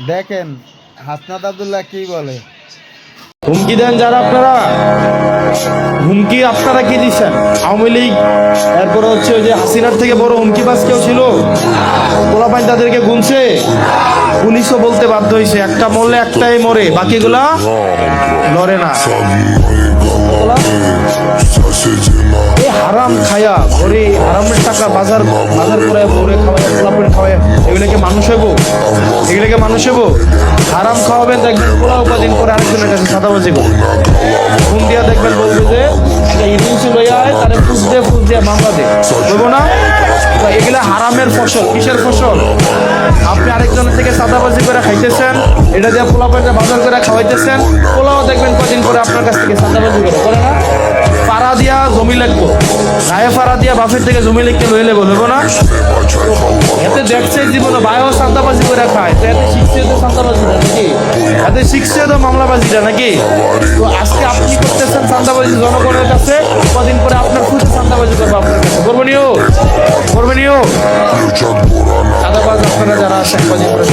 দেখেন হাসনাত আব্দুল্লাহ কি বলে। হুমকি দেন যারা আপনারা, হুমকি আপনারা কি দিচ্ছেন? আওয়ামী লীগ, এরপরে হচ্ছে ওই যে হাসিনার থেকে বড় হুমকিবাজ কেউ ছিল? পোলাপাইন তাদেরকে গুনছে, পুলিশও বলতে বাধ্য হয়েছে একটা মরলে একটাই মরে, বাকিগুলা লড়ে না। এই হারাম খায়া ঘরে হারামের টাকা বাজার বাজার করে ভরে খাওয়ায়, পোলাপাইন খাওয়ায়, এগুলোকে মানুষ হইব? এগুলোকে মানুষ হইব? হারাম খাওয়াবেন, দেখবেন পোলা উপাদিন করে আরেকজনের কাছে সাদাবাজি করবে, ফোন দিয়া দেখবেন বলবে যে একটা ইউনিভার্সিটি লইয়া হয়, তারে ফুস দিয়ে মামলা দে, বলবো না? এগুলা হারামের ফসল। কিসের ফসল? আপনি আরেকজনের থেকে সাদাবাজি করে খাইতেছেন, এটা দিয়ে পোলাপাইনটা বাজার করে খাওয়াইতেছেন, পোলাও দেখবেন কদিন করে আপনার কাছ থেকে সাদাবাজি করে না? পাড়া দিয়া জমি লাগবো, গায়ে পাড়া দিয়া বাপের থেকে জমি লিখতে লয়ে লেবো, দেবো না? এতে দেখছে জীবনে ভাইও সাদাবাজি করে খায়, তো এতে শিখছে তো সাদাবাজিটা নাকি? এতে শিখছে তো মামলাবাজিটা নাকি? তো আজকে আপনি করতেছেন সাদাবাজি জনগণের কাছে, কদিন পরে আপনার খুঁজে সাদাবাজি করবো আপনার কাছে। করবো নিও, করবে নিও। সাদাবাজ আপনারা যারা আছেন কদিন পরে